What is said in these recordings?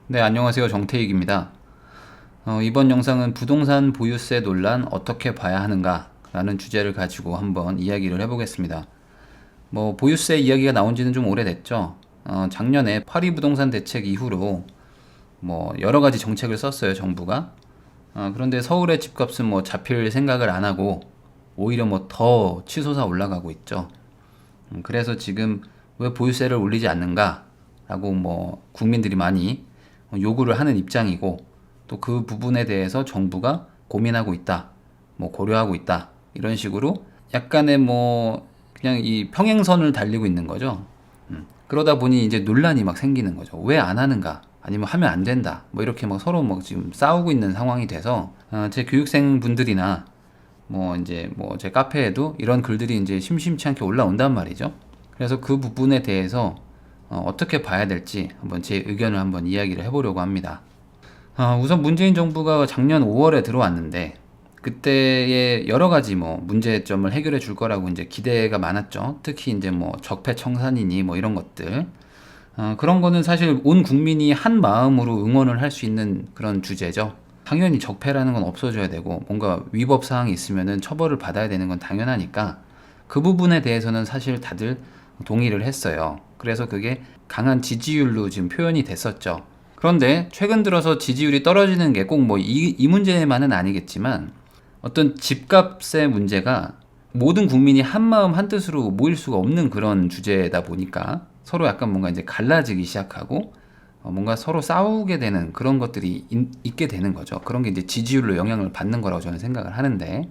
네, 안녕하세요. 정태익입니다. 이번 영상은 부동산 보유세 논란 어떻게 봐야 하는가 라는 주제를 가지고 한번 이야기를 해보겠습니다. 보유세 이야기가 나온 지는 좀 오래됐죠. 작년에 파리 부동산 대책 이후로 여러 가지 정책을 썼어요, 정부가. 그런데 서울의 집값은 잡힐 생각을 안 하고 오히려 더 치솟아 올라가고 있죠. 그래서 지금 왜 보유세를 올리지 않는가 라고 국민들이 많이 요구를 하는 입장이고, 또 그 부분에 대해서 정부가 고민하고 있다, 고려하고 있다, 이런 식으로 약간의 그냥 이 평행선을 달리고 있는 거죠. 그러다 보니 이제 논란이 막 생기는 거죠. 왜 안 하는가? 아니면 하면 안 된다. 이렇게 서로 지금 싸우고 있는 상황이 돼서, 제 교육생 분들이나 이제 제 카페에도 이런 글들이 이제 심심치 않게 올라온단 말이죠. 그래서 그 부분에 대해서 어떻게 봐야 될지 한번 제 의견을 한번 이야기를 해보려고 합니다. 우선 문재인 정부가 작년 5월에 들어왔는데, 그때의 여러 가지 문제점을 해결해 줄 거라고 이제 기대가 많았죠. 특히 이제 적폐청산이니 이런 것들. 그런 거는 사실 온 국민이 한 마음으로 응원을 할 수 있는 그런 주제죠. 당연히 적폐라는 건 없어져야 되고, 뭔가 위법 사항이 있으면은 처벌을 받아야 되는 건 당연하니까 그 부분에 대해서는 사실 다들 동의를 했어요. 그래서 그게 강한 지지율로 지금 표현이 됐었죠. 그런데 최근 들어서 지지율이 떨어지는 게 꼭 이 문제만은 아니겠지만, 어떤 집값의 문제가 모든 국민이 한마음 한뜻으로 모일 수가 없는 그런 주제다 보니까 서로 약간 뭔가 이제 갈라지기 시작하고, 뭔가 서로 싸우게 되는 그런 것들이 있게 되는 거죠. 그런 게 이제 지지율로 영향을 받는 거라고 저는 생각을 하는데,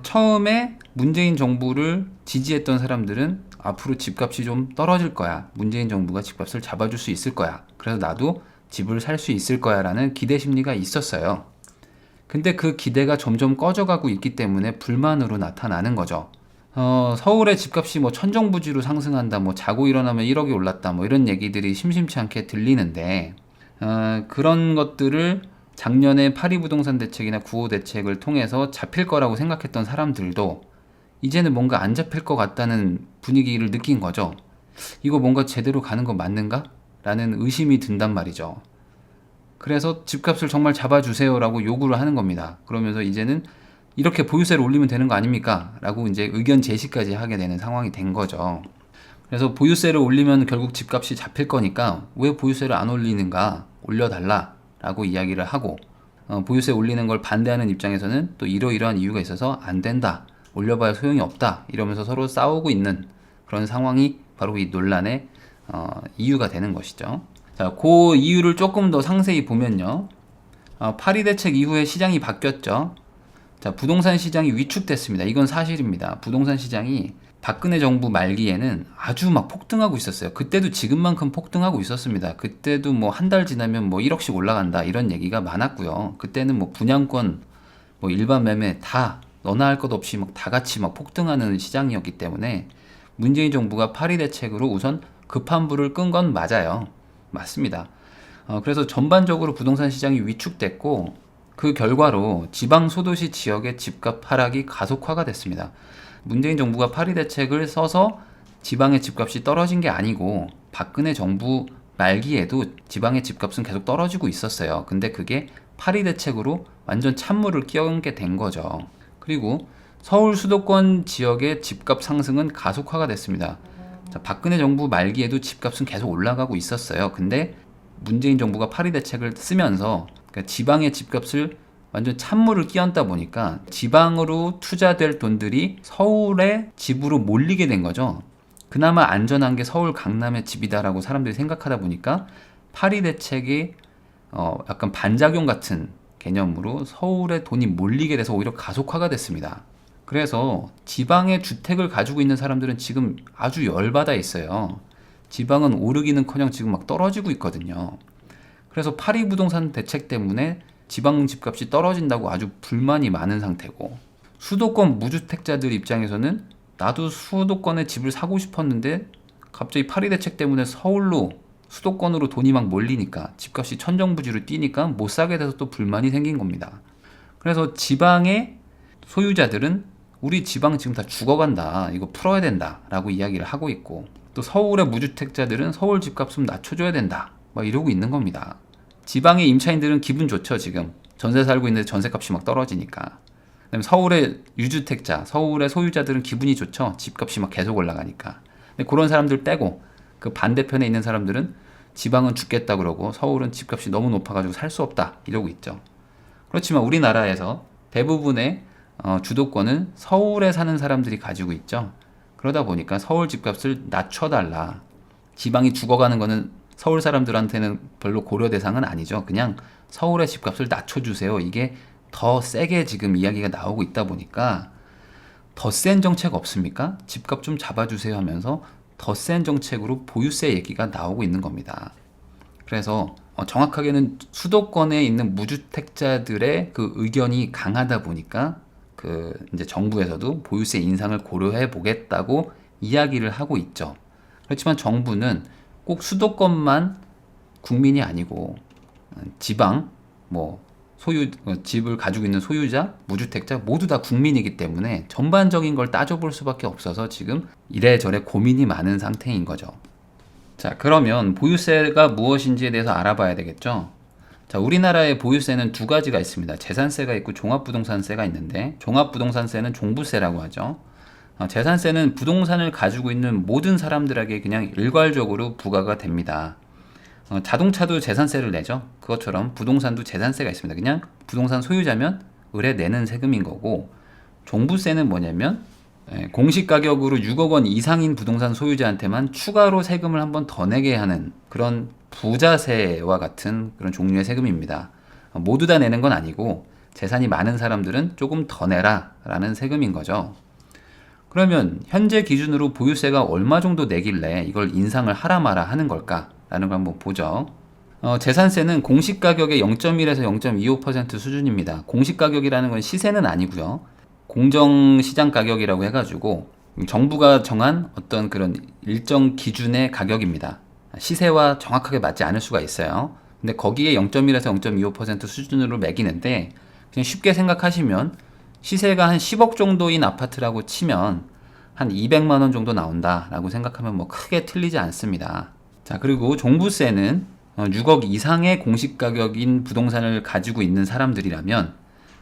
처음에 문재인 정부를 지지했던 사람들은 앞으로 집값이 좀 떨어질 거야, 문재인 정부가 집값을 잡아줄 수 있을 거야, 그래서 나도 집을 살 수 있을 거야 라는 기대 심리가 있었어요. 근데 그 기대가 점점 꺼져가고 있기 때문에 불만으로 나타나는 거죠. 서울의 집값이 천정부지로 상승한다, 자고 일어나면 1억이 올랐다, 이런 얘기들이 심심치 않게 들리는데, 그런 것들을 작년에 파리 부동산 대책이나 9.5 대책을 통해서 잡힐 거라고 생각했던 사람들도 이제는 뭔가 안 잡힐 것 같다는 분위기를 느낀 거죠. 이거 뭔가 제대로 가는 거 맞는가? 라는 의심이 든단 말이죠. 그래서 집값을 정말 잡아주세요 라고 요구를 하는 겁니다. 그러면서 이제는 이렇게 보유세를 올리면 되는 거 아닙니까? 라고 이제 의견 제시까지 하게 되는 상황이 된 거죠. 그래서 보유세를 올리면 결국 집값이 잡힐 거니까 왜 보유세를 안 올리는가? 올려달라 라고 이야기를 하고, 보유세 올리는 걸 반대하는 입장에서는 또 이러이러한 이유가 있어서 안 된다, 올려봐야 소용이 없다, 이러면서 서로 싸우고 있는 그런 상황이 바로 이 논란의 이유가 되는 것이죠. 자, 그 이유를 조금 더 상세히 보면요. 파리 대책 이후에 시장이 바뀌었죠. 자, 부동산 시장이 위축됐습니다. 이건 사실입니다. 부동산 시장이 박근혜 정부 말기에는 아주 폭등하고 있었어요. 그때도 지금만큼 폭등하고 있었습니다. 그때도 한 달 지나면 1억씩 올라간다, 이런 얘기가 많았고요. 그때는 분양권, 일반 매매 다 너나 할 것 없이 다 같이 폭등하는 시장이었기 때문에 문재인 정부가 파리 대책으로 우선 급한 불을 끈 건 맞아요. 맞습니다. 그래서 전반적으로 부동산 시장이 위축됐고, 그 결과로 지방 소도시 지역의 집값 하락이 가속화가 됐습니다. 문재인 정부가 파리 대책을 써서 지방의 집값이 떨어진 게 아니고, 박근혜 정부 말기에도 지방의 집값은 계속 떨어지고 있었어요. 근데 그게 파리 대책으로 완전 찬물을 끼얹게 된 거죠. 그리고 서울 수도권 지역의 집값 상승은 가속화가 됐습니다. 자, 박근혜 정부 말기에도 집값은 계속 올라가고 있었어요. 근데 문재인 정부가 파리 대책을 쓰면서 그러니까 지방의 집값을 완전 찬물을 끼얹다 보니까 지방으로 투자될 돈들이 서울의 집으로 몰리게 된 거죠. 그나마 안전한 게 서울 강남의 집이다라고 사람들이 생각하다 보니까 파리 대책이 약간 반작용 같은 개념으로 서울에 돈이 몰리게 돼서 오히려 가속화가 됐습니다. 그래서 지방에 주택을 가지고 있는 사람들은 지금 아주 열받아 있어요. 지방은 오르기는커녕 지금 떨어지고 있거든요. 그래서 파리 부동산 대책 때문에 지방 집값이 떨어진다고 아주 불만이 많은 상태고, 수도권 무주택자들 입장에서는 나도 수도권에 집을 사고 싶었는데 갑자기 파리 대책 때문에 서울로, 수도권으로 돈이 몰리니까 집값이 천정부지로 뛰니까 못 사게 돼서 또 불만이 생긴 겁니다. 그래서 지방의 소유자들은 우리 지방 지금 다 죽어간다, 이거 풀어야 된다 라고 이야기를 하고 있고, 또 서울의 무주택자들은 서울 집값 좀 낮춰줘야 된다, 이러고 있는 겁니다. 지방의 임차인들은 기분 좋죠. 지금 전세 살고 있는데 전세값이 막 떨어지니까. 그다음에 서울의 유주택자, 서울의 소유자들은 기분이 좋죠. 집값이 막 계속 올라가니까. 근데 그런 사람들 빼고 그 반대편에 있는 사람들은 지방은 죽겠다 그러고 서울은 집값이 너무 높아가지고 살 수 없다 이러고 있죠. 그렇지만 우리나라에서 대부분의 주도권은 서울에 사는 사람들이 가지고 있죠. 그러다 보니까 서울 집값을 낮춰달라. 지방이 죽어가는 거는 서울 사람들한테는 별로 고려 대상은 아니죠. 그냥 서울의 집값을 낮춰주세요. 이게 더 세게 지금 이야기가 나오고 있다 보니까 더 센 정책 없습니까? 집값 좀 잡아주세요 하면서 더 센 정책으로 보유세 얘기가 나오고 있는 겁니다. 그래서 정확하게는 수도권에 있는 무주택자들의 그 의견이 강하다 보니까 그 이제 정부에서도 보유세 인상을 고려해 보겠다고 이야기를 하고 있죠. 그렇지만 정부는 꼭 수도권만 국민이 아니고 지방 뭐 집을 가지고 있는 소유자, 무주택자 모두 다 국민이기 때문에 전반적인 걸 따져볼 수밖에 없어서 지금 이래저래 고민이 많은 상태인 거죠. 자, 그러면 보유세가 무엇인지에 대해서 알아봐야 되겠죠. 자, 우리나라의 보유세는 두 가지가 있습니다. 재산세가 있고 종합부동산세가 있는데 종합부동산세는 종부세라고 하죠. 재산세는 부동산을 가지고 있는 모든 사람들에게 그냥 일괄적으로 부과가 됩니다. 자동차도 재산세를 내죠. 그것처럼 부동산도 재산세가 있습니다. 그냥 부동산 소유자면 을에 내는 세금인 거고, 종부세는 뭐냐면 공시 가격으로 6억 원 이상인 부동산 소유자한테만 추가로 세금을 한번 더 내게 하는 그런 부자세와 같은 그런 종류의 세금입니다. 모두 다 내는 건 아니고 재산이 많은 사람들은 조금 더 내라 라는 세금인 거죠. 그러면 현재 기준으로 보유세가 얼마 정도 내길래 이걸 인상을 하라 마라 하는 걸까 라는 걸 한번 보죠. 재산세는 공시가격의 0.1에서 0.25% 수준입니다. 공시가격이라는 건 시세는 아니고요. 공정시장 가격이라고 해가지고 정부가 정한 어떤 그런 일정 기준의 가격입니다. 시세와 정확하게 맞지 않을 수가 있어요. 근데 거기에 0.1에서 0.25% 수준으로 매기는데 그냥 쉽게 생각하시면 시세가 한 10억 정도인 아파트라고 치면 한 200만 원 정도 나온다라고 생각하면 뭐 크게 틀리지 않습니다. 자, 그리고 종부세는 6억 이상의 공시가격인 부동산을 가지고 있는 사람들이라면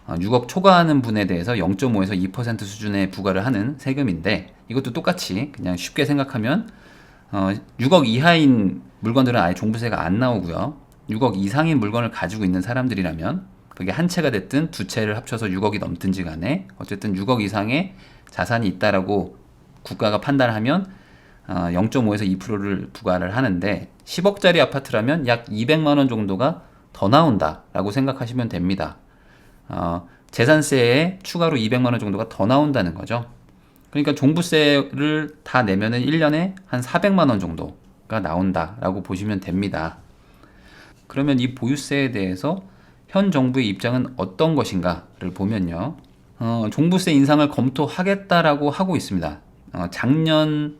6억 초과하는 분에 대해서 0.5에서 2% 수준의 부과를 하는 세금인데, 이것도 똑같이 그냥 쉽게 생각하면 6억 이하인 물건들은 아예 종부세가 안 나오고요. 6억 이상인 물건을 가지고 있는 사람들이라면 그게 한 채가 됐든 두 채를 합쳐서 6억이 넘든지 간에 어쨌든 6억 이상의 자산이 있다라고 국가가 판단하면 0.5에서 2%를 부과를 하는데, 10억짜리 아파트라면 약 200만 원 정도가 더 나온다라고 생각하시면 됩니다. 재산세에 추가로 200만 원 정도가 더 나온다는 거죠. 그러니까 종부세를 다 내면은 1년에 한 400만 원 정도가 나온다라고 보시면 됩니다. 그러면 이 보유세에 대해서 현 정부의 입장은 어떤 것인가를 보면요. 종부세 인상을 검토하겠다라고 하고 있습니다. 작년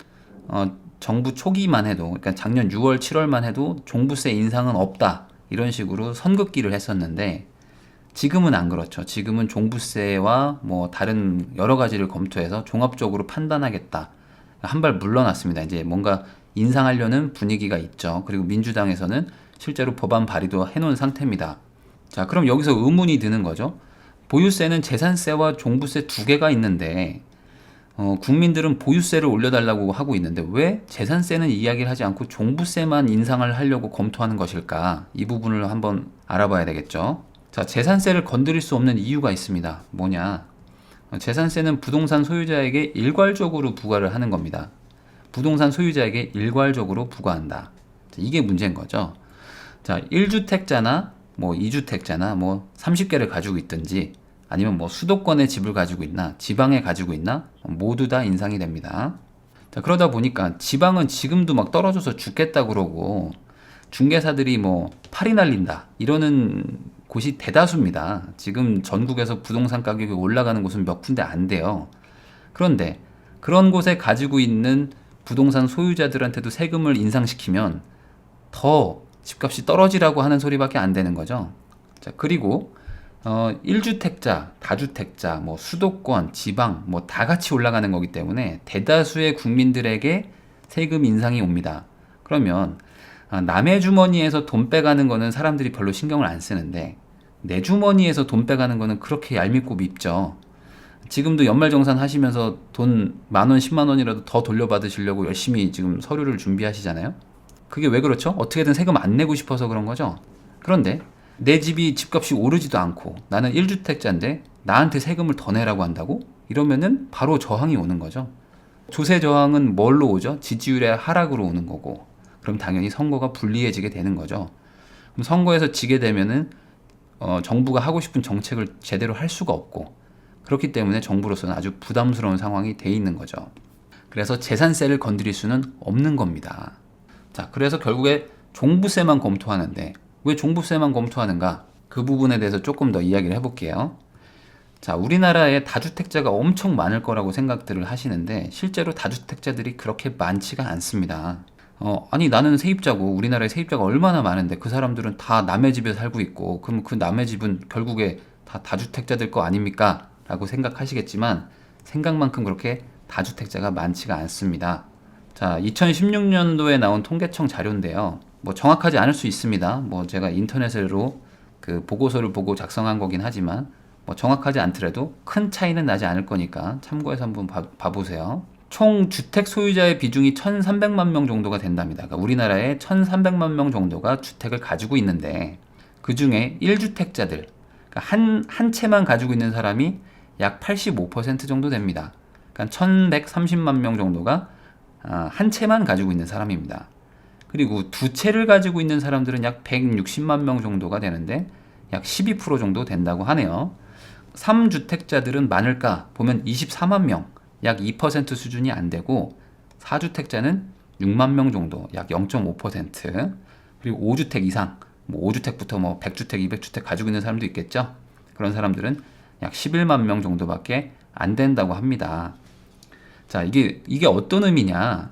정부 초기만 해도, 그러니까 작년 6월, 7월만 해도 종부세 인상은 없다 이런 식으로 선긋기를 했었는데 지금은 안 그렇죠. 지금은 종부세와 뭐 다른 여러 가지를 검토해서 종합적으로 판단하겠다. 한 발 물러났습니다. 이제 뭔가 인상하려는 분위기가 있죠. 그리고 민주당에서는 실제로 법안 발의도 해놓은 상태입니다. 자, 그럼 여기서 의문이 드는 거죠. 보유세는 재산세와 종부세 두 개가 있는데 국민들은 보유세를 올려달라고 하고 있는데 왜 재산세는 이야기를 하지 않고 종부세만 인상을 하려고 검토하는 것일까? 이 부분을 한번 알아봐야 되겠죠. 자, 재산세를 건드릴 수 없는 이유가 있습니다. 뭐냐? 재산세는 부동산 소유자에게 일괄적으로 부과를 하는 겁니다. 부동산 소유자에게 일괄적으로 부과한다. 이게 문제인 거죠. 자, 1주택자나 뭐 2주택자나 뭐 30개를 가지고 있든지 아니면 뭐 수도권에 집을 가지고 있나 지방에 가지고 있나 모두 다 인상이 됩니다. 자, 그러다 보니까 지방은 지금도 막 떨어져서 죽겠다 그러고 중개사들이 뭐 팔이 날린다 이러는 곳이 대다수입니다. 지금 전국에서 부동산 가격이 올라가는 곳은 몇 군데 안 돼요. 그런데 그런 곳에 가지고 있는 부동산 소유자들한테도 세금을 인상시키면 더 집값이 떨어지라고 하는 소리밖에 안 되는 거죠. 자, 그리고 1주택자, 다주택자, 뭐 수도권, 지방 뭐 다 같이 올라가는 거기 때문에 대다수의 국민들에게 세금 인상이 옵니다. 그러면 남의 주머니에서 돈 빼가는 거는 사람들이 별로 신경을 안 쓰는데 내 주머니에서 돈 빼가는 거는 그렇게 얄밉고 밉죠. 지금도 연말정산 하시면서 돈 10,000원, 100,000원이라도 더 돌려받으시려고 열심히 지금 서류를 준비하시잖아요. 그게 왜 그렇죠? 어떻게든 세금 안 내고 싶어서 그런 거죠. 그런데 내 집이 집값이 오르지도 않고 나는 1주택자인데 나한테 세금을 더 내라고 한다고? 이러면은 바로 저항이 오는 거죠. 조세 저항은 뭘로 오죠? 지지율의 하락으로 오는 거고, 그럼 당연히 선거가 불리해지게 되는 거죠. 그럼 선거에서 지게 되면은 정부가 하고 싶은 정책을 제대로 할 수가 없고, 그렇기 때문에 정부로서는 아주 부담스러운 상황이 돼 있는 거죠. 그래서 재산세를 건드릴 수는 없는 겁니다. 자, 그래서 결국에 종부세만 검토하는데 왜 종부세만 검토하는가? 그 부분에 대해서 조금 더 이야기를 해볼게요. 자, 우리나라에 다주택자가 엄청 많을 거라고 생각들을 하시는데 실제로 다주택자들이 그렇게 많지가 않습니다. 아니 나는 세입자고 우리나라에 세입자가 얼마나 많은데 그 사람들은 다 남의 집에 살고 있고 그럼 그 남의 집은 결국에 다 다주택자들 거 아닙니까? 라고 생각하시겠지만 생각만큼 그렇게 다주택자가 많지가 않습니다. 자, 2016년도에 나온 통계청 자료인데요. 뭐 정확하지 않을 수 있습니다. 뭐 제가 인터넷으로 그 보고서를 보고 작성한 거긴 하지만 뭐 정확하지 않더라도 큰 차이는 나지 않을 거니까 참고해서 한번 봐보세요. 총 주택 소유자의 비중이 1,300만 명 정도가 된답니다. 그러니까 우리나라에 1,300만 명 정도가 주택을 가지고 있는데 그 중에 1주택자들, 그러니까 한 채만 가지고 있는 사람이 약 85% 정도 됩니다. 그러니까 1,130만 명 정도가 한 채만 가지고 있는 사람입니다. 그리고 두 채를 가지고 있는 사람들은 약 160만 명 정도가 되는데 약 12% 정도 된다고 하네요. 3주택자들은 많을까 보면 24만 명, 약 2% 수준이 안 되고 4주택자는 6만 명 정도, 약 0.5%. 그리고 5주택 이상, 뭐 5주택부터 뭐 100주택, 200주택 가지고 있는 사람도 있겠죠. 그런 사람들은 약 11만 명 정도밖에 안 된다고 합니다. 자, 이게 어떤 의미냐?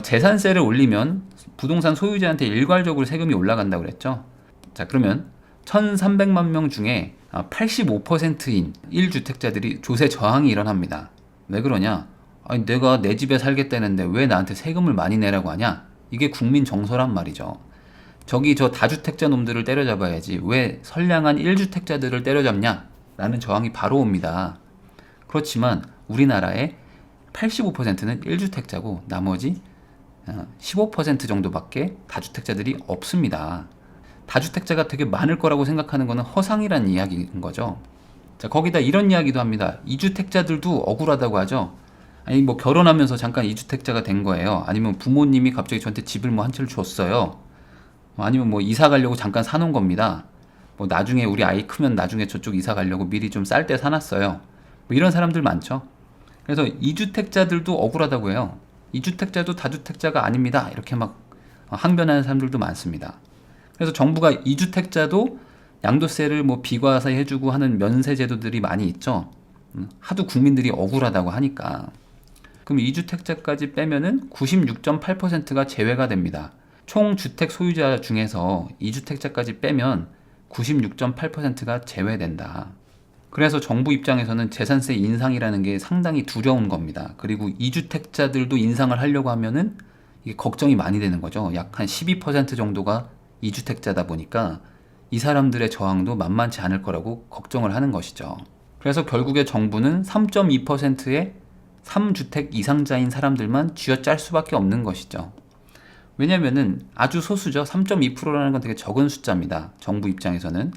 재산세를 올리면 부동산 소유자한테 일괄적으로 세금이 올라간다고 그랬죠. 자, 그러면 1,300만 명 중에 85%인 1주택자들이 조세 저항이 일어납니다. 왜 그러냐? 아니, 내가 내 집에 살겠다는데 왜 나한테 세금을 많이 내라고 하냐? 이게 국민 정서란 말이죠. 저기 저 다주택자 놈들을 때려잡아야지 왜 선량한 1주택자들을 때려잡냐? 라는 저항이 바로 옵니다. 그렇지만 우리나라의 85%는 1주택자고 나머지 15% 정도밖에 다주택자들이 없습니다. 다주택자가 되게 많을 거라고 생각하는 것은 허상이라는 이야기인 거죠. 자, 거기다 이런 이야기도 합니다. 2주택자들도 억울하다고 하죠. 아니 뭐 결혼하면서 잠깐 2주택자가 된 거예요. 아니면 부모님이 갑자기 저한테 집을 뭐 한 채를 줬어요. 아니면 뭐 이사 가려고 잠깐 사놓은 겁니다. 뭐 나중에 우리 아이 크면 나중에 저쪽 이사 가려고 미리 좀 쌀 때 사놨어요. 뭐 이런 사람들 많죠. 그래서 2주택자들도 억울하다고 해요. 2주택자도 다주택자가 아닙니다. 이렇게 막 항변하는 사람들도 많습니다. 그래서 정부가 2주택자도 양도세를 뭐 비과세 해주고 하는 면세 제도들이 많이 있죠. 하도 국민들이 억울하다고 하니까. 그럼 2주택자까지 빼면은 96.8%가 제외가 됩니다. 총 주택 소유자 중에서 2주택자까지 빼면 96.8%가 제외된다. 그래서 정부 입장에서는 재산세 인상이라는 게 상당히 두려운 겁니다. 그리고 2주택자들도 인상을 하려고 하면은 이게 걱정이 많이 되는 거죠. 약 한 12% 정도가 2주택자다 보니까 이 사람들의 저항도 만만치 않을 거라고 걱정을 하는 것이죠. 그래서 결국에 정부는 3.2%의 3주택 이상자인 사람들만 쥐어짤 수밖에 없는 것이죠. 왜냐면은 아주 소수죠. 3.2%라는 건 되게 적은 숫자입니다. 정부 입장에서는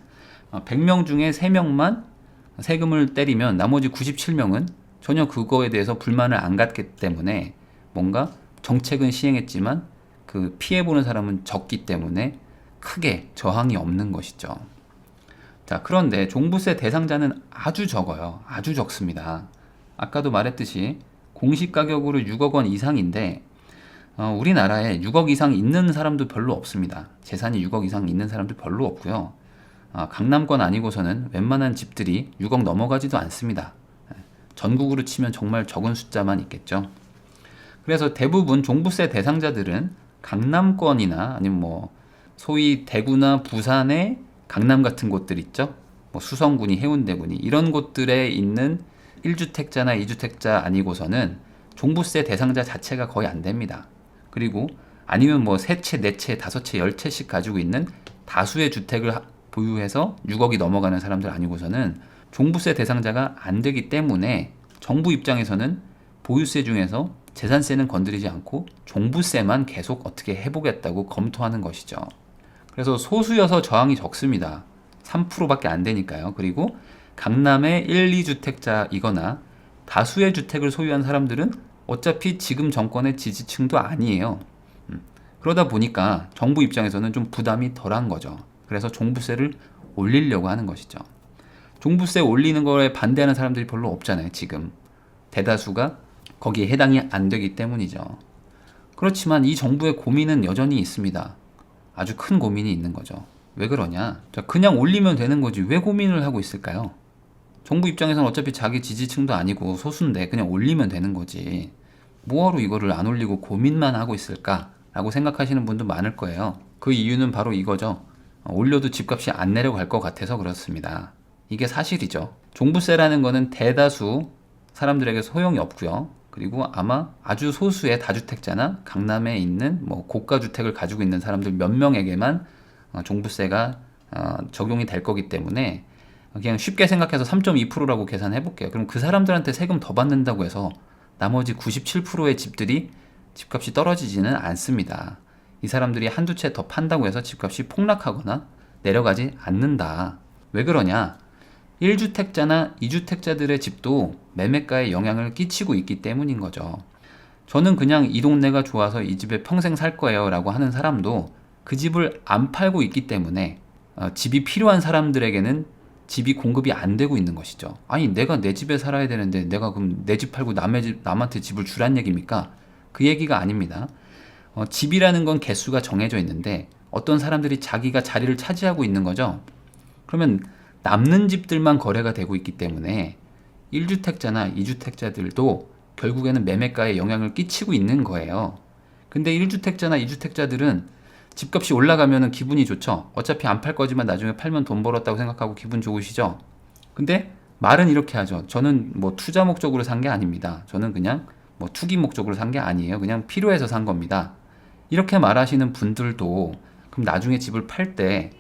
100명 중에 3명만 세금을 때리면 나머지 97명은 전혀 그거에 대해서 불만을 안 갖기 때문에 뭔가 정책은 시행했지만 그 피해보는 사람은 적기 때문에 크게 저항이 없는 것이죠. 자, 그런데 종부세 대상자는 아주 적어요. 아주 적습니다. 아까도 말했듯이 공시가격으로 6억 원 이상인데 우리나라에 6억 이상 있는 사람도 별로 없습니다. 재산이 6억 이상 있는 사람도 별로 없고요. 강남권 아니고서는 웬만한 집들이 6억 넘어가지도 않습니다. 전국으로 치면 정말 적은 숫자만 있겠죠. 그래서 대부분 종부세 대상자들은 강남권이나 아니면 뭐 소위 대구나 부산의 강남 같은 곳들 있죠. 뭐 수성구니 해운대구니 이런 곳들에 있는 1주택자나 2주택자 아니고서는 종부세 대상자 자체가 거의 안 됩니다. 그리고 아니면 뭐 3채, 4채, 5채, 10채씩 가지고 있는 다수의 주택을 보유해서 6억이 넘어가는 사람들 아니고서는 종부세 대상자가 안 되기 때문에 정부 입장에서는 보유세 중에서 재산세는 건드리지 않고 종부세만 계속 어떻게 해보겠다고 검토하는 것이죠. 그래서 소수여서 저항이 적습니다. 3%밖에 안 되니까요. 그리고 강남의 1, 2주택자이거나 다수의 주택을 소유한 사람들은 어차피 지금 정권의 지지층도 아니에요. 그러다 보니까 정부 입장에서는 좀 부담이 덜한 거죠. 그래서 종부세를 올리려고 하는 것이죠. 종부세 올리는 거에 반대하는 사람들이 별로 없잖아요. 지금 대다수가 거기에 해당이 안 되기 때문이죠. 그렇지만 이 정부의 고민은 여전히 있습니다. 아주 큰 고민이 있는 거죠. 왜 그러냐? 자, 그냥 올리면 되는 거지 왜 고민을 하고 있을까요? 정부 입장에서는 어차피 자기 지지층도 아니고 소수인데 그냥 올리면 되는 거지 뭐하러 이거를 안 올리고 고민만 하고 있을까? 라고 생각하시는 분도 많을 거예요. 그 이유는 바로 이거죠. 올려도 집값이 안 내려갈 것 같아서 그렇습니다. 이게 사실이죠. 종부세라는 거는 대다수 사람들에게 소용이 없고요. 그리고 아마 아주 소수의 다주택자나 강남에 있는 뭐 고가주택을 가지고 있는 사람들 몇 명에게만 종부세가 적용이 될 거기 때문에 그냥 쉽게 생각해서 3.2%라고 계산해 볼게요. 그럼 그 사람들한테 세금 더 받는다고 해서 나머지 97%의 집들이 집값이 떨어지지는 않습니다. 이 사람들이 한두 채 더 판다고 해서 집값이 폭락하거나 내려가지 않는다. 왜 그러냐? 1주택자나 2주택자들의 집도 매매가에 영향을 끼치고 있기 때문인 거죠. 저는 그냥 이 동네가 좋아서 이 집에 평생 살 거예요 라고 하는 사람도 그 집을 안 팔고 있기 때문에 집이 필요한 사람들에게는 집이 공급이 안 되고 있는 것이죠. 아니 내가 내 집에 살아야 되는데 내가 그럼 내 집 팔고 남한테 집을 주란 얘기입니까? 그 얘기가 아닙니다. 집이라는 건 개수가 정해져 있는데 어떤 사람들이 자기가 자리를 차지하고 있는 거죠. 그러면 남는 집들만 거래가 되고 있기 때문에 1주택자나 2주택자들도 결국에는 매매가에 영향을 끼치고 있는 거예요. 근데 1주택자나 2주택자들은 집값이 올라가면 기분이 좋죠. 어차피 안 팔 거지만 나중에 팔면 돈 벌었다고 생각하고 기분 좋으시죠. 근데 말은 이렇게 하죠. 저는 뭐 투자 목적으로 산 게 아닙니다. 저는 그냥 뭐 투기 목적으로 산 게 아니에요. 그냥 필요해서 산 겁니다. 이렇게 말하시는 분들도 그럼 나중에 집을 팔 때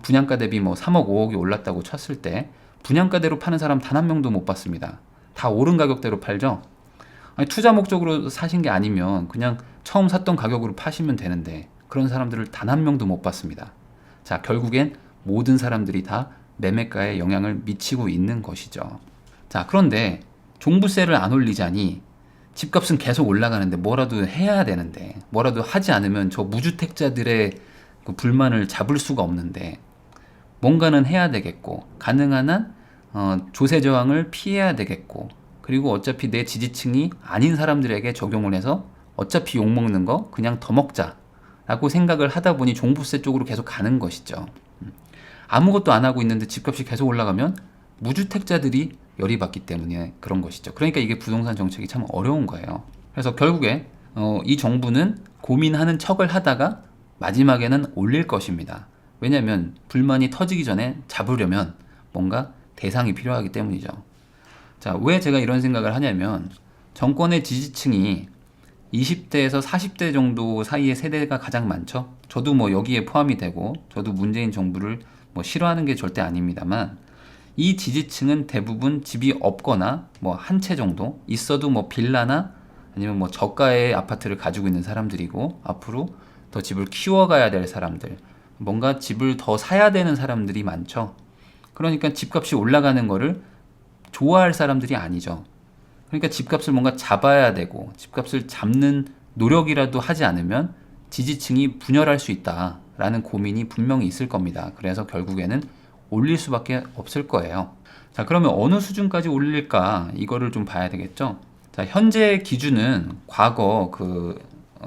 분양가 대비 뭐 3억 5억이 올랐다고 쳤을 때 분양가대로 파는 사람 단 한 명도 못 봤습니다. 다 오른 가격대로 팔죠. 아니, 투자 목적으로 사신 게 아니면 그냥 처음 샀던 가격으로 파시면 되는데 그런 사람들을 단 한 명도 못 봤습니다. 자, 결국엔 모든 사람들이 다 매매가에 영향을 미치고 있는 것이죠. 자, 그런데 종부세를 안 올리자니 집값은 계속 올라가는데 뭐라도 해야 되는데 뭐라도 하지 않으면 저 무주택자들의 그 불만을 잡을 수가 없는데 뭔가는 해야 되겠고 가능한 한 조세 저항을 피해야 되겠고 그리고 어차피 내 지지층이 아닌 사람들에게 적용을 해서 어차피 욕먹는 거 그냥 더 먹자 라고 생각을 하다 보니 종부세 쪽으로 계속 가는 것이죠. 아무것도 안 하고 있는데 집값이 계속 올라가면 무주택자들이 열이 받기 때문에 그런 것이죠. 그러니까 이게 부동산 정책이 참 어려운 거예요. 그래서 결국에 이 정부는 고민하는 척을 하다가 마지막에는 올릴 것입니다. 왜냐하면 불만이 터지기 전에 잡으려면 뭔가 대상이 필요하기 때문이죠. 자, 왜 제가 이런 생각을 하냐면 정권의 지지층이 20대에서 40대 정도 사이의 세대가 가장 많죠. 저도 뭐 여기에 포함이 되고 저도 문재인 정부를 뭐 싫어하는 게 절대 아닙니다만 이 지지층은 대부분 집이 없거나 뭐 한 채 정도 있어도 뭐 빌라나 아니면 뭐 저가의 아파트를 가지고 있는 사람들이고 앞으로 더 집을 키워가야 될 사람들 뭔가 집을 더 사야 되는 사람들이 많죠. 그러니까 집값이 올라가는 거를 좋아할 사람들이 아니죠. 그러니까 집값을 뭔가 잡아야 되고 집값을 잡는 노력이라도 하지 않으면 지지층이 분열할 수 있다라는 고민이 분명히 있을 겁니다. 그래서 결국에는 올릴 수밖에 없을 거예요. 자, 그러면 어느 수준까지 올릴까 이거를 좀 봐야 되겠죠. 자, 현재 기준은 과거 그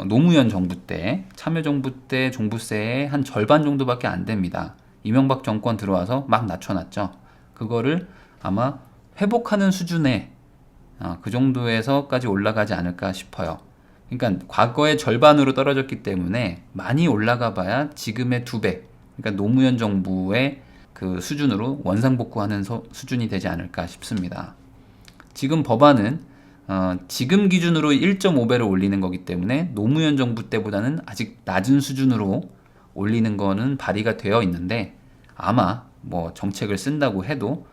노무현 정부 때 참여정부 때 종부세의 한 절반 정도밖에 안 됩니다. 이명박 정권 들어와서 막 낮춰놨죠. 그거를 아마 회복하는 수준에 그 정도에서까지 올라가지 않을까 싶어요. 그러니까 과거의 절반으로 떨어졌기 때문에 많이 올라가 봐야 지금의 2배, 그러니까 노무현 정부의 그 수준으로 원상복구하는 수준이 되지 않을까 싶습니다. 지금 법안은 지금 기준으로 1.5배를 올리는 거기 때문에 노무현 정부 때보다는 아직 낮은 수준으로 올리는 거는 발의가 되어 있는데, 아마 뭐 정책을 쓴다고 해도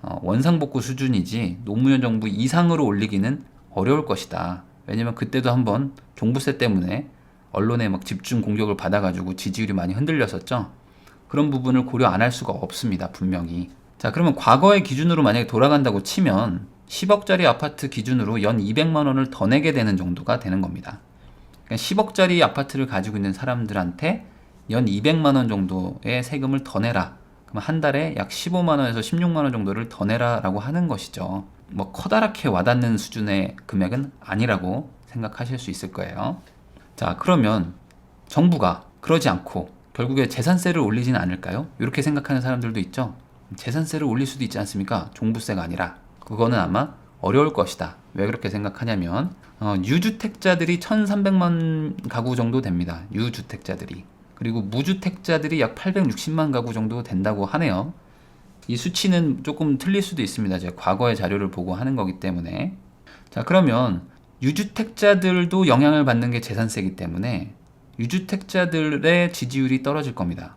원상복구 수준이지 노무현 정부 이상으로 올리기는 어려울 것이다. 왜냐면 그때도 한번 종부세 때문에 언론에 막 집중 공격을 받아가지고 지지율이 많이 흔들렸었죠. 그런 부분을 고려 안 할 수가 없습니다, 분명히. 자, 그러면 과거의 기준으로 만약에 돌아간다고 치면 10억짜리 아파트 기준으로 연 200만 원을 더 내게 되는 정도가 되는 겁니다. 그러니까 10억짜리 아파트를 가지고 있는 사람들한테 연 200만 원 정도의 세금을 더 내라. 그럼 한 달에 약 15만 원에서 16만 원 정도를 더 내라라고 하는 것이죠. 뭐 커다랗게 와닿는 수준의 금액은 아니라고 생각하실 수 있을 거예요. 자, 그러면 정부가 그러지 않고 결국에 재산세를 올리지는 않을까요? 이렇게 생각하는 사람들도 있죠. 재산세를 올릴 수도 있지 않습니까? 종부세가 아니라. 그거는 아마 어려울 것이다. 왜 그렇게 생각하냐면 유주택자들이 1,300만 가구 정도 됩니다. 유주택자들이. 그리고 무주택자들이 약 860만 가구 정도 된다고 하네요. 이 수치는 조금 틀릴 수도 있습니다. 제가 과거의 자료를 보고 하는 거기 때문에. 자, 그러면 유주택자들도 영향을 받는 게 재산세이기 때문에 유주택자들의 지지율이 떨어질 겁니다.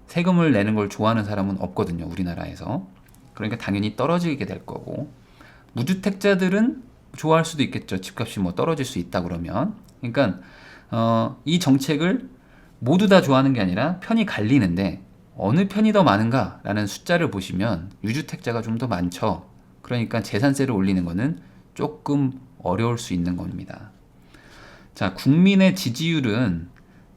세금을 내는 걸 좋아하는 사람은 없거든요, 우리나라에서. 그러니까 당연히 떨어지게 될 거고, 무주택자들은 좋아할 수도 있겠죠. 집값이 뭐 떨어질 수 있다 그러면. 그러니까 이 정책을 모두 다 좋아하는 게 아니라 편이 갈리는데, 어느 편이 더 많은가라는 숫자를 보시면 유주택자가 좀 더 많죠. 그러니까 재산세를 올리는 거는 조금 어려울 수 있는 겁니다. 자, 국민의 지지율은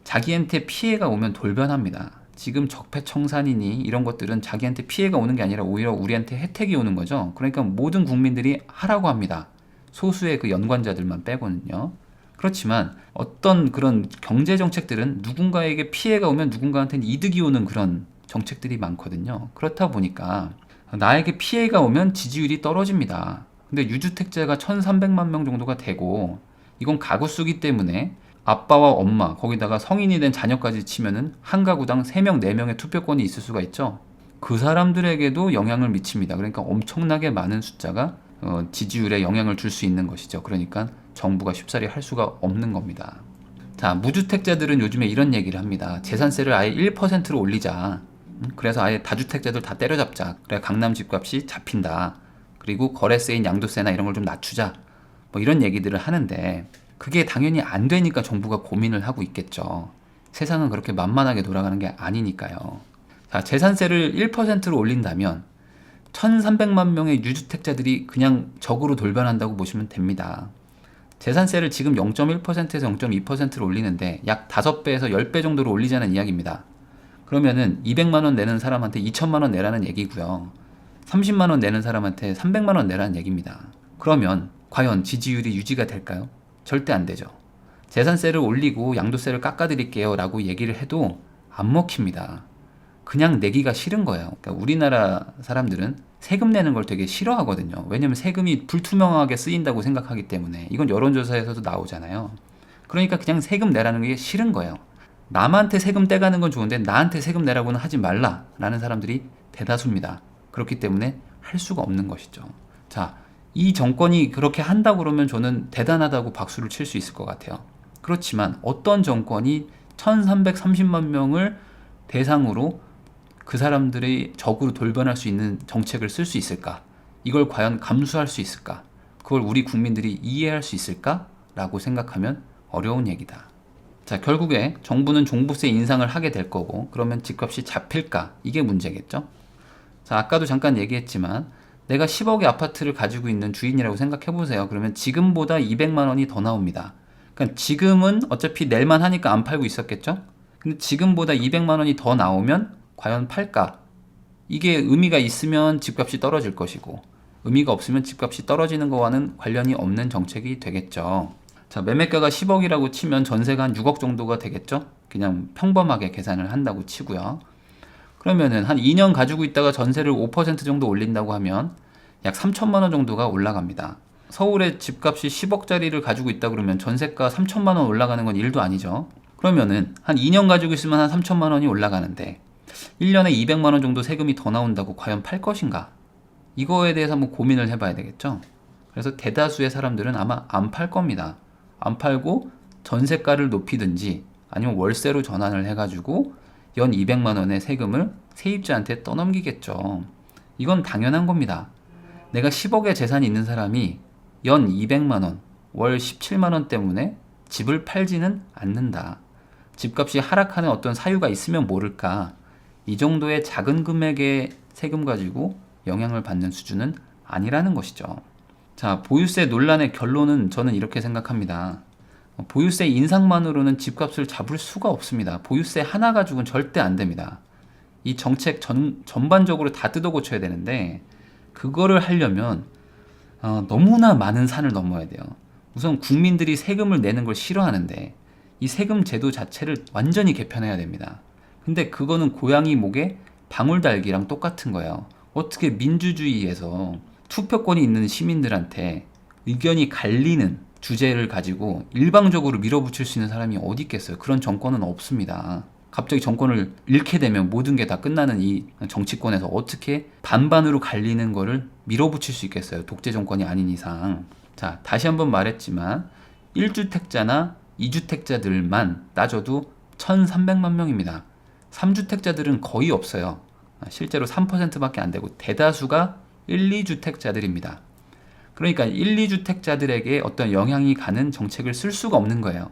자기한테 피해가 오면 돌변합니다. 지금 적폐청산이니 이런 것들은 자기한테 피해가 오는 게 아니라 오히려 우리한테 혜택이 오는 거죠. 그러니까 모든 국민들이 하라고 합니다. 소수의 그 연관자들만 빼고는요. 그렇지만 어떤 그런 경제 정책들은 누군가에게 피해가 오면 누군가한테는 이득이 오는 그런 정책들이 많거든요. 그렇다 보니까 나에게 피해가 오면 지지율이 떨어집니다. 근데 유주택자가 1,300만 명 정도가 되고, 이건 가구 수기 때문에 아빠와 엄마, 거기다가 성인이 된 자녀까지 치면은 한 가구당 3명, 4명의 투표권이 있을 수가 있죠. 그 사람들에게도 영향을 미칩니다. 그러니까 엄청나게 많은 숫자가 지지율에 영향을 줄 수 있는 것이죠. 그러니까 정부가 쉽사리 할 수가 없는 겁니다. 자, 무주택자들은 요즘에 이런 얘기를 합니다. 재산세를 아예 1%로 올리자. 그래서 아예 다주택자들 다 때려잡자. 그래 강남 집값이 잡힌다. 그리고 거래세인 양도세나 이런 걸 좀 낮추자. 뭐 이런 얘기들을 하는데, 그게 당연히 안 되니까 정부가 고민을 하고 있겠죠. 세상은 그렇게 만만하게 돌아가는 게 아니니까요. 자, 재산세를 1%로 올린다면 1,300만 명의 유주택자들이 그냥 적으로 돌변한다고 보시면 됩니다. 재산세를 지금 0.1%에서 0.2%로 올리는데 약 5배에서 10배 정도로 올리자는 이야기입니다. 그러면은 200만 원 내는 사람한테 2천만 원 내라는 얘기고요. 30만 원 내는 사람한테 300만 원 내라는 얘기입니다. 그러면 과연 지지율이 유지가 될까요? 절대 안 되죠. 재산세를 올리고 양도세를 깎아드릴게요 라고 얘기를 해도 안 먹힙니다. 그냥 내기가 싫은 거예요. 그러니까 우리나라 사람들은 세금 내는 걸 되게 싫어하거든요. 왜냐면 세금이 불투명하게 쓰인다고 생각하기 때문에. 이건 여론조사에서도 나오잖아요. 그러니까 그냥 세금 내라는 게 싫은 거예요. 남한테 세금 떼가는 건 좋은데 나한테 세금 내라고는 하지 말라 라는 사람들이 대다수입니다. 그렇기 때문에 할 수가 없는 것이죠. 자, 이 정권이 그렇게 한다고 그러면 저는 대단하다고 박수를 칠 수 있을 것 같아요. 그렇지만 어떤 정권이 1,330만 명을 대상으로 그 사람들의 적으로 돌변할 수 있는 정책을 쓸 수 있을까? 이걸 과연 감수할 수 있을까? 그걸 우리 국민들이 이해할 수 있을까? 라고 생각하면 어려운 얘기다. 자, 결국에 정부는 종부세 인상을 하게 될 거고, 그러면 집값이 잡힐까? 이게 문제겠죠? 자, 아까도 잠깐 얘기했지만 내가 10억의 아파트를 가지고 있는 주인이라고 생각해 보세요. 그러면 지금보다 200만 원이 더 나옵니다. 그러니까 지금은 어차피 낼만 하니까 안 팔고 있었겠죠? 근데 지금보다 200만 원이 더 나오면 과연 팔까? 이게 의미가 있으면 집값이 떨어질 것이고, 의미가 없으면 집값이 떨어지는 거와는 관련이 없는 정책이 되겠죠. 자, 매매가가 10억이라고 치면 전세가 한 6억 정도가 되겠죠? 그냥 평범하게 계산을 한다고 치고요. 그러면은 한 2년 가지고 있다가 전세를 5% 정도 올린다고 하면 약 3천만 원 정도가 올라갑니다. 서울의 집값이 10억짜리를 가지고 있다 그러면 전세가 3천만 원 올라가는 건 일도 아니죠. 그러면은 한 2년 가지고 있으면 한 3천만 원이 올라가는데 1년에 200만 원 정도 세금이 더 나온다고 과연 팔 것인가? 이거에 대해서 한번 고민을 해봐야 되겠죠. 그래서 대다수의 사람들은 아마 안 팔 겁니다. 안 팔고 전세가를 높이든지 아니면 월세로 전환을 해가지고 연 200만 원의 세금을 세입자한테 떠넘기겠죠. 이건 당연한 겁니다. 내가 10억의 재산이 있는 사람이 연 200만 원, 월 17만 원 때문에 집을 팔지는 않는다. 집값이 하락하는 어떤 사유가 있으면 모를까. 이 정도의 작은 금액의 세금 가지고 영향을 받는 수준은 아니라는 것이죠. 자, 보유세 논란의 결론은 저는 이렇게 생각합니다. 보유세 인상만으로는 집값을 잡을 수가 없습니다. 보유세 하나 가지고는 절대 안 됩니다. 이 정책 전반적으로 다 뜯어 고쳐야 되는데 그거를 하려면 너무나 많은 산을 넘어야 돼요. 우선 국민들이 세금을 내는 걸 싫어하는데 이 세금 제도 자체를 완전히 개편해야 됩니다. 근데 그거는 고양이 목에 방울 달기랑 똑같은 거예요. 어떻게 민주주의에서 투표권이 있는 시민들한테 의견이 갈리는 주제를 가지고 일방적으로 밀어붙일 수 있는 사람이 어디 있겠어요? 그런 정권은 없습니다. 갑자기 정권을 잃게 되면 모든 게 다 끝나는 이 정치권에서 어떻게 반반으로 갈리는 거를 밀어붙일 수 있겠어요? 독재 정권이 아닌 이상. 자, 다시 한번 말했지만 1주택자나 2주택자들만 따져도 1,300만 명입니다. 3주택자들은 거의 없어요. 실제로 3%밖에 안 되고 대다수가 1, 2주택자들입니다. 그러니까 1, 2주택자들에게 어떤 영향이 가는 정책을 쓸 수가 없는 거예요.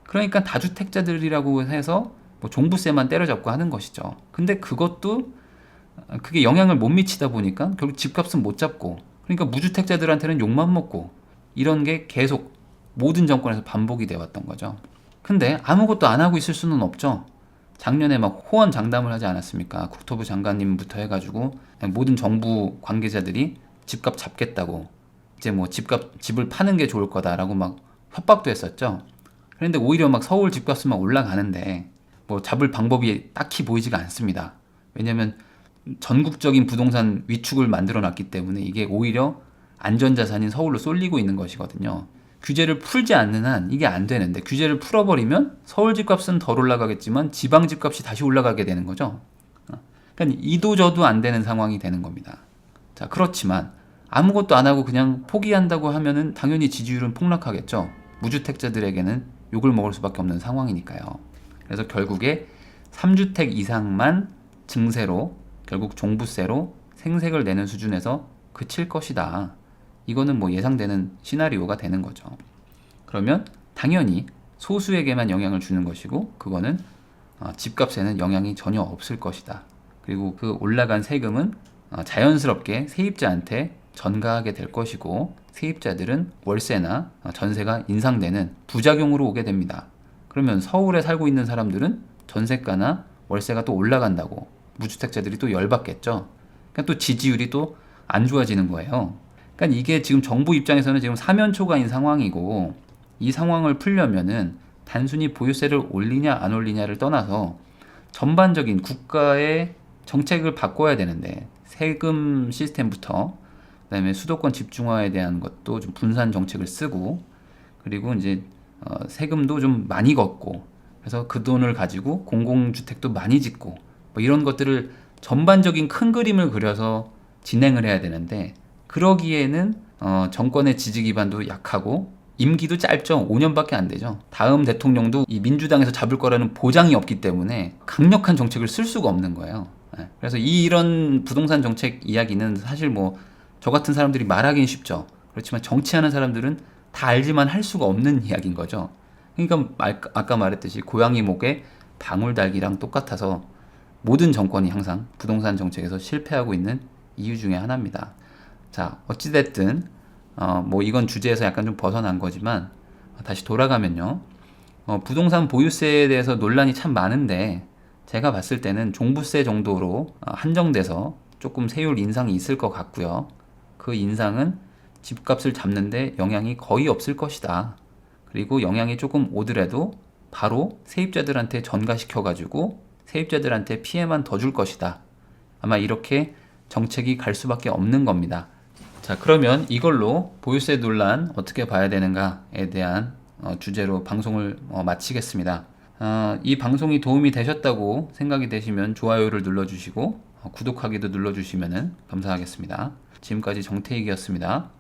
그러니까 다주택자들이라고 해서 뭐 종부세만 때려잡고 하는 것이죠. 근데 그게 영향을 못 미치다 보니까 결국 집값은 못 잡고, 그러니까 무주택자들한테는 욕만 먹고, 이런 게 계속 모든 정권에서 반복이 되어 왔던 거죠. 근데 아무것도 안 하고 있을 수는 없죠. 작년에 막 호언장담을 하지 않았습니까? 국토부 장관님부터 해가지고 모든 정부 관계자들이 집값 잡겠다고, 이제 뭐 집을 파는 게 좋을 거다라고 막 협박도 했었죠. 그런데 오히려 막 서울 집값은 막 올라가는데 뭐 잡을 방법이 딱히 보이지가 않습니다. 왜냐면 전국적인 부동산 위축을 만들어 놨기 때문에 이게 오히려 안전자산인 서울로 쏠리고 있는 것이거든요. 규제를 풀지 않는 한 이게 안 되는데, 규제를 풀어버리면 서울 집값은 덜 올라가겠지만 지방 집값이 다시 올라가게 되는 거죠. 그러니까 이도저도 안 되는 상황이 되는 겁니다. 자, 그렇지만 아무것도 안 하고 그냥 포기한다고 하면은 당연히 지지율은 폭락하겠죠. 무주택자들에게는 욕을 먹을 수밖에 없는 상황이니까요. 그래서 결국에 3주택 이상만 증세로, 결국 종부세로 생색을 내는 수준에서 그칠 것이다. 이거는 뭐 예상되는 시나리오가 되는 거죠. 그러면 당연히 소수에게만 영향을 주는 것이고, 그거는 집값에는 영향이 전혀 없을 것이다. 그리고 그 올라간 세금은 자연스럽게 세입자한테 전가하게 될 것이고, 세입자들은 월세나 전세가 인상되는 부작용으로 오게 됩니다. 그러면 서울에 살고 있는 사람들은 전세가나 월세가 또 올라간다고 무주택자들이 또 열받겠죠. 그러니까 또 지지율이 또 안 좋아지는 거예요. 그러니까 이게 지금 정부 입장에서는 지금 사면초가인 상황이고, 이 상황을 풀려면은 단순히 보유세를 올리냐 안 올리냐를 떠나서 전반적인 국가의 정책을 바꿔야 되는데, 세금 시스템부터 그다음에 수도권 집중화에 대한 것도 좀 분산 정책을 쓰고, 그리고 이제 세금도 좀 많이 걷고, 그래서 그 돈을 가지고 공공주택도 많이 짓고, 뭐 이런 것들을 전반적인 큰 그림을 그려서 진행을 해야 되는데, 그러기에는 정권의 지지 기반도 약하고 임기도 짧죠. 5년밖에 안 되죠. 다음 대통령도 이 민주당에서 잡을 거라는 보장이 없기 때문에 강력한 정책을 쓸 수가 없는 거예요. 그래서 이런 부동산 정책 이야기는 사실 뭐 저 같은 사람들이 말하기는 쉽죠. 그렇지만 정치하는 사람들은 다 알지만 할 수가 없는 이야기인 거죠. 그러니까 아까 말했듯이 고양이 목에 방울 달기랑 똑같아서 모든 정권이 항상 부동산 정책에서 실패하고 있는 이유 중에 하나입니다. 자, 어찌됐든 뭐 이건 주제에서 약간 좀 벗어난 거지만 다시 돌아가면요, 부동산 보유세에 대해서 논란이 참 많은데, 제가 봤을 때는 종부세 정도로 한정돼서 조금 세율 인상이 있을 것 같고요. 그 인상은 집값을 잡는데 영향이 거의 없을 것이다. 그리고 영향이 조금 오더라도 바로 세입자들한테 전가시켜가지고 세입자들한테 피해만 더 줄 것이다. 아마 이렇게 정책이 갈 수밖에 없는 겁니다. 자, 그러면 이걸로 보유세 논란 어떻게 봐야 되는가에 대한 주제로 방송을 마치겠습니다. 이 방송이 도움이 되셨다고 생각이 되시면 좋아요를 눌러주시고 구독하기도 눌러주시면 감사하겠습니다. 지금까지 정태익이었습니다.